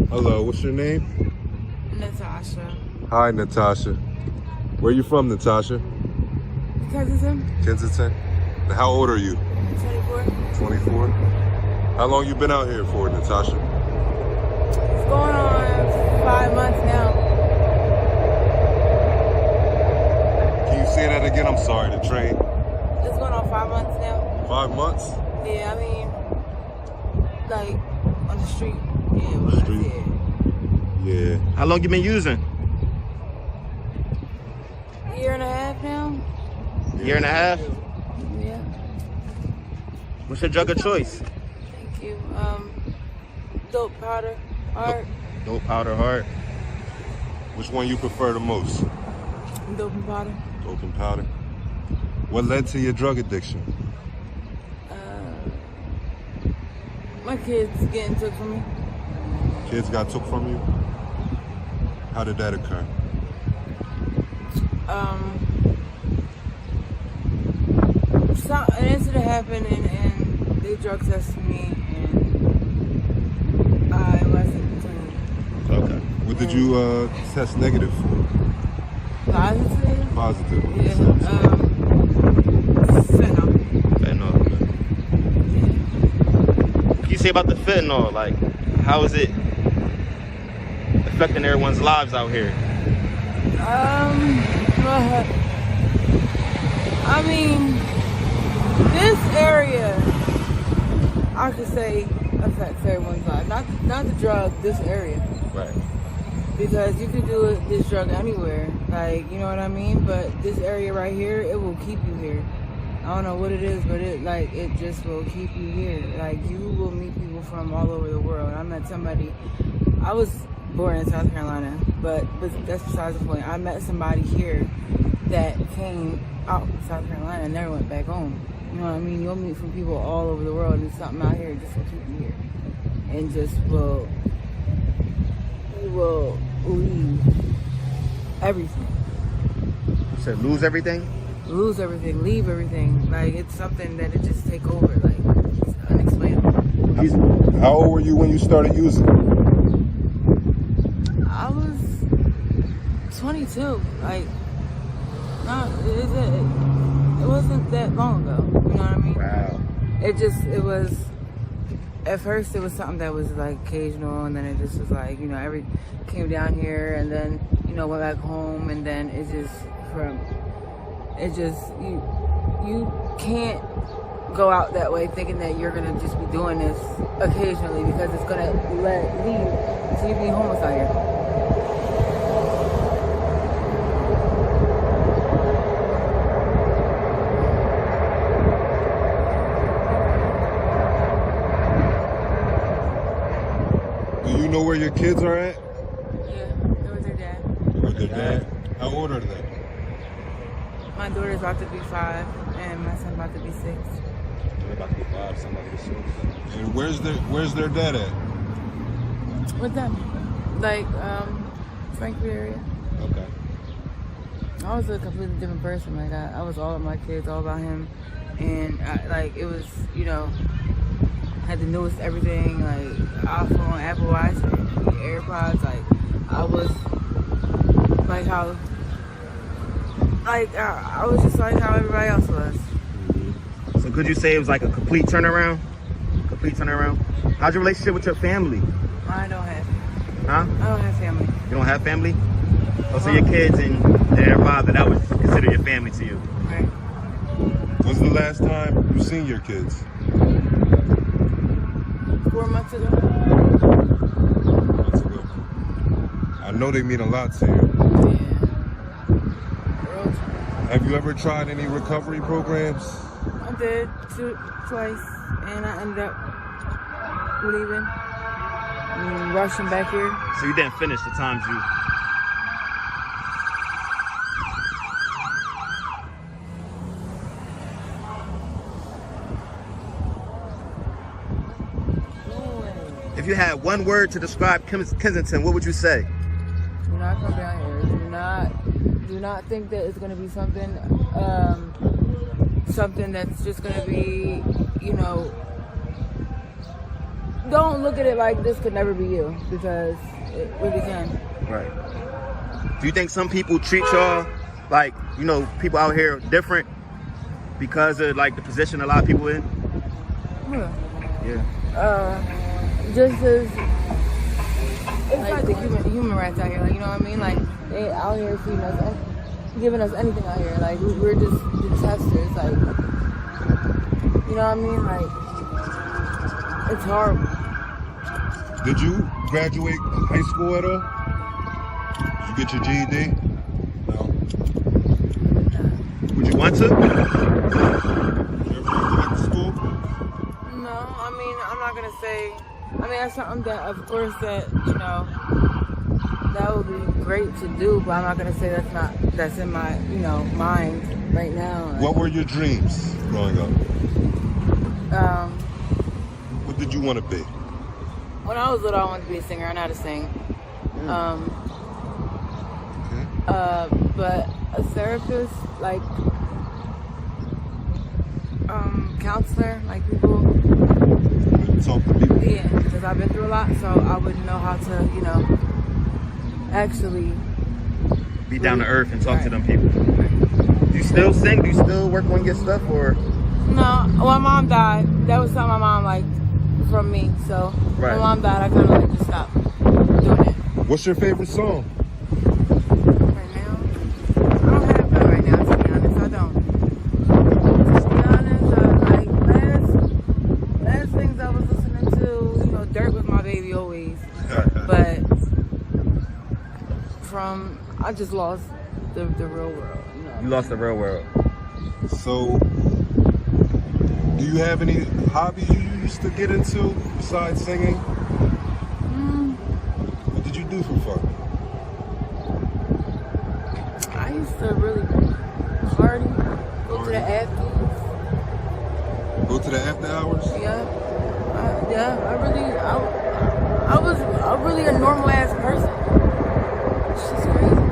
Hello, what's your name? Natasha. Hi, Natasha. Where are you from, Natasha? Kensington. Kensington. How old are you? 24. 24. How long you been out here for, Natasha? It's going on 5 months now. Can you say that again? I'm sorry, the train. It's going on 5 months now. 5 months? Yeah, I mean, like, on the street. Yeah, On the street? Yeah. How long you been using? A year and a half now. Year and a half? Yeah. What's your drug of choice? Thank you. Dope powder, hard. Dope powder, hard. Which one you prefer the most? Dope and powder. Dope and powder. What led to your drug addiction? My kids getting took from me. Kids got took from you? How did that occur? An incident happened and they drug tested me and I wasn't clean. Okay. What did you test negative for? Positive? Positive. Yeah. Fentanyl. Fentanyl. What can you say about the fentanyl? Like, how is it affecting everyone's lives out here? I mean, this area, I could say, affects everyone's life. Not the drug, this area. Right. Because you could do this drug anywhere, like, you know what I mean? But this area right here, it will keep you here. I don't know what it is, but it just will keep you here. Like, you will meet people from all over the world. I met somebody, I was born in South Carolina, but that's besides the point. I met somebody here that came out of South Carolina and never went back home. You know what I mean? You'll meet from people all over the world, and something out here just will keep you here. And you will leave everything. You said lose everything? Lose everything, leave everything. Like, it's something that it just take over. Like, it's unexplainable. How old were you when you started using? I was 22. Like, no, it wasn't that long ago. You know what I mean? Wow. It was, at first it was something that was like occasional, and then it just was like, you know, came down here and then, you know, went back home, and then you can't go out that way thinking that you're gonna just be doing this occasionally, because it's gonna lead to you being homeless out here. Do you know where your kids are at? Yeah, they're with their dad. With their dad? How old are they? My daughter's about to be 5, and my son about to be 6. They're about to be 5, somebody to 6. And where's their dad at? With them, like Frankfurt area. Okay. I was a completely different person. Like, I was all about my kids, all about him, and it was, you know, had the newest everything, like iPhone, Apple Watch, AirPods. Like, I was like how. Like, I was just like how everybody else was. So could you say it was like a complete turnaround? How's your relationship with your family? I don't have. Huh? I don't have family. You don't have family? Oh, so your kids and their father, that would consider your family to you? Right. When's the last time you seen your kids? 4 months ago. 4 months ago. I know they mean a lot to you. Yeah. Have you ever tried any recovery programs? I did twice, and I ended up leaving and rushing back here. So you didn't finish the times you... If you had one word to describe Kensington, what would you say? Do not come down here. Do not think that it's going to be something that's just going to be, you know, don't look at it like this could never be you, because it really can. Right. Do you think some people treat y'all like, you know, people out here different because of like the position a lot of people in? Yeah. Yeah. Just as it's like the human rights out here, like, you know what I mean? Like, they out here feeding us, giving us anything out here. Like, we're just the testers. Like, you know what I mean? Like, it's horrible. Did you graduate high school at all? Did you get your GED? No. Would you want to? You ever went to school? No, I mean, I'm not gonna say. I mean, that's something that, of course, that, you know, that would be great to do, but I'm not gonna say that's in my, you know, mind right now. What were your dreams growing up? What did you want to be? When I was little, I wanted to be a singer. I know how to sing. Okay. But a therapist, like, counselor, like people. Talk to people. Yeah, because I've been through a lot, so I wouldn't know how to, you know, actually Be down to earth and talk to them people. Do you still sing? Do you still work on your stuff, or? No, well, my mom died. That was something my mom liked from me. So Right. when my mom died, I kind of like just stopped doing it. What's your favorite song? Right now, I don't have that right now. To be honest, I don't. To be honest, like last things I was listening to, you know, Dirt was my baby always. But I just lost the real world. You know? You lost the real world. So, do you have any hobbies you used to get into besides singing? What did you do for fun? I used to really party, go to the after. Go to the after hours? I was really a normal ass person. It's just crazy.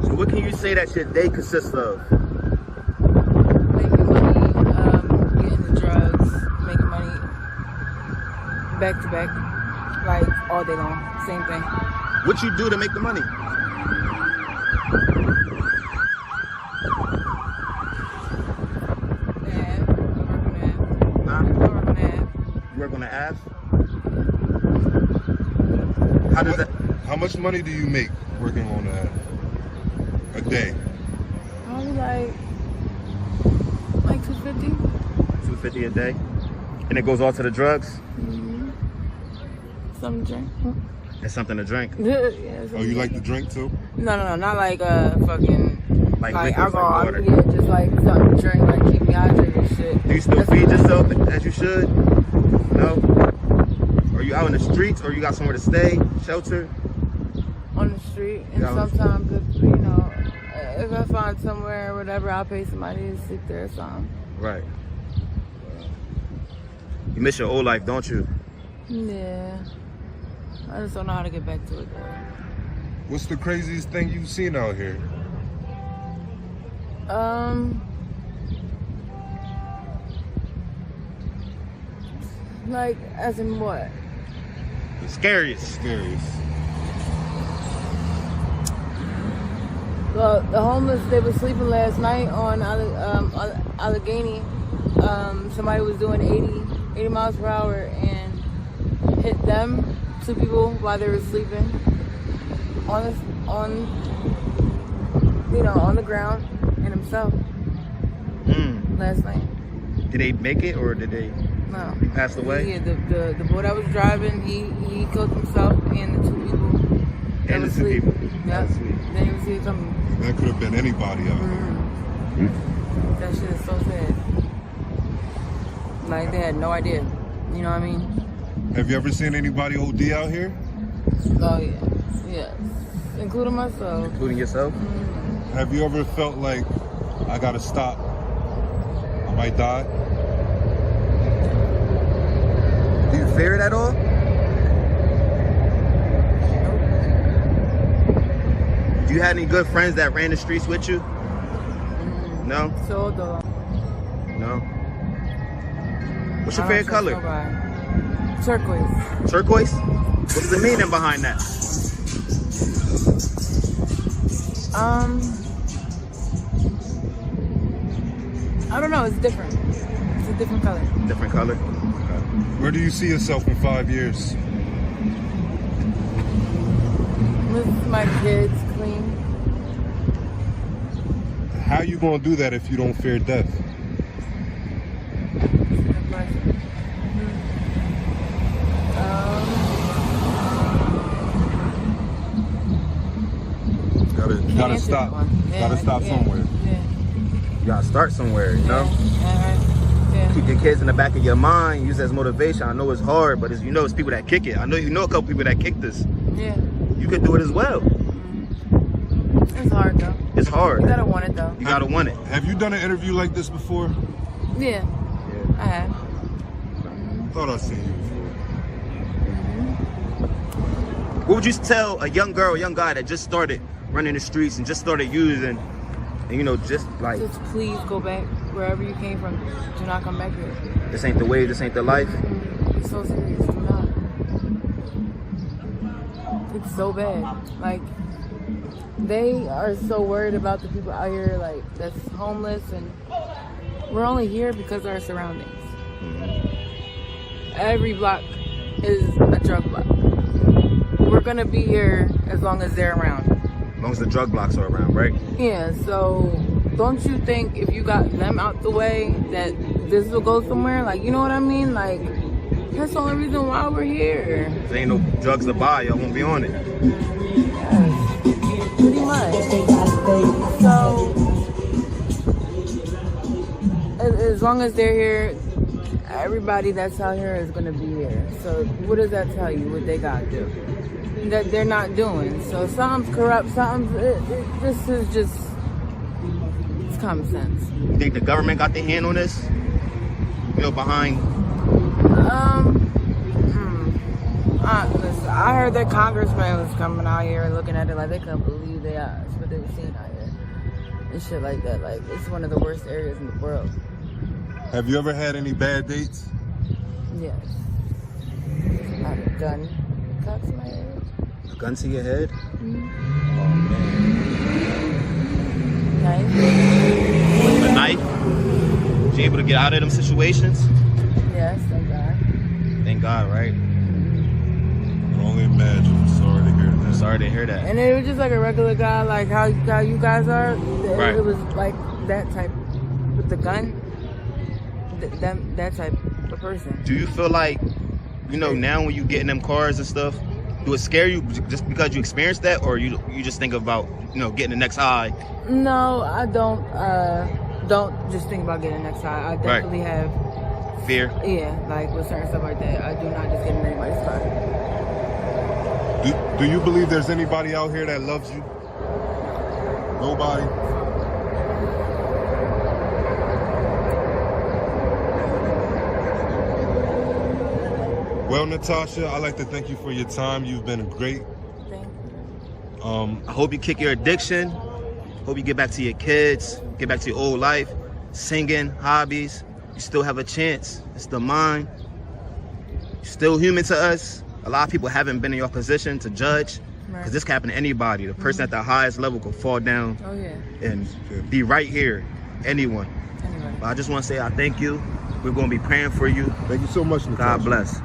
So what can you say that your day consists of? Making money, getting the drugs, making money back to back, like all day long, same thing. What you do to make the money? You work on the app? How does that? How much money do you make working on that a day? Probably like 250. 250 a day, and it goes all to the drugs. Something to drink. And something to drink. Yeah, Oh, you like to drink too? No, not like fucking Like like liquor, alcohol. like water. Yeah, just like something to drink, like keep me hydrated and shit. Do you still feed yourself as you should? No? Are you out in the streets, or you got somewhere to stay, shelter? On the street, and Yeah, sometimes if, you know, if I find somewhere or whatever, I'll pay somebody to sleep there or something. Right. You miss your old life, don't you? Yeah. I just don't know how to get back to it though. What's the craziest thing you've seen out here? Like, as in what? The scariest. Scariest. The homeless, they were sleeping last night on Allegheny. Somebody was doing 80 miles per hour and hit them, 2 people, while they were sleeping on the ground, and himself last night. Did they make it, or did they? No. He passed away? Yeah, the boy that was driving, he killed himself, and the 2 people that And the was 2 asleep. people. Yep. That's sweet. Then he was here something. That could have been anybody out here. That shit is so sad. Like, they had no idea. You know what I mean? Have you ever seen anybody OD out here? Oh, yeah. Yes. Including myself. Including yourself? Have you ever felt like, I gotta stop, I might die? Do you fear it at all? Do you have any good friends that ran the streets with you? No? Sodo. No? What's your favorite color? Turquoise. Turquoise? What's the meaning behind that? I don't know. It's different. It's a different color. Different color? Where do you see yourself in 5 years? With my kids clean. How you gonna do that if you don't fear death? Gotta stop. Gotta stop somewhere. Yeah. You gotta start somewhere, you know? Yeah. Keep your kids in the back of your mind, use it as motivation. I know it's hard, but it's, you know, it's people that kick it. I know you know a couple people that kick this. Yeah. You could do it as well. It's hard though. It's hard. You gotta want it though. You gotta want it. Have you done an interview like this before? Yeah. I have. Thought I seen you before. What would you tell a young girl, a young guy that just started running the streets and just started using, and you know, just like, just please go back wherever you came from. Do not come back here. this ain't the way, this ain't the life? It's so serious. Do not. It's so bad. Like, they are so worried about the people out here, like, that's homeless, and we're only here because of our surroundings. Every block is a drug block. We're gonna be here as long as they're around. As long as the drug blocks are around, right? Yeah, so don't you think if you got them out the way that this will go somewhere? Like, you know what I mean? Like, that's the only reason why we're here. If there ain't no drugs to buy, y'all won't be on it. Yes, pretty much. So, as long as they're here, everybody that's out here is going to be here. So what does that tell you, what they got to do? That they're not doing. So something's corrupt, this is just, it's common sense. You think the government got their hand on this? You know, behind? Listen, I heard that congressman was coming out here and looking at it like they couldn't believe their eyes, what they were seeing out here. And shit like that. Like, it's one of the worst areas in the world. Have you ever had any bad dates? Yes. I had a gun cut to my head. A gun to your head? Mm-hmm. Oh, man. Knife. A knife? Was you able to get out of them situations? Yes, thank God. Thank God, right? I can only imagine. Sorry to hear that. Sorry to hear that. And it was just like a regular guy, like how you guys are. Right. It was like that type with the gun. That type of person. Do you feel like, you know, now when you get in them cars and stuff, do it scare you just because you experienced that, or you just think about, you know, getting the next high? No, I don't. Don't just think about getting the next high. I definitely have Fear? Yeah, like with certain stuff like that. I do not just get in anybody's car. Do you believe there's anybody out here that loves you? Nobody? Well, Natasha, I'd like to thank you for your time. You've been great. Thank you. I hope you kick your addiction. Hope you get back to your kids, get back to your old life, singing, hobbies. You still have a chance. It's the mind. You're still human to us. A lot of people haven't been in your position to judge, because this can happen to anybody. The person at the highest level could fall down and be right here. Anyone. But I just want to say I thank you. We're going to be praying for you. Thank you so much, Natasha. God bless.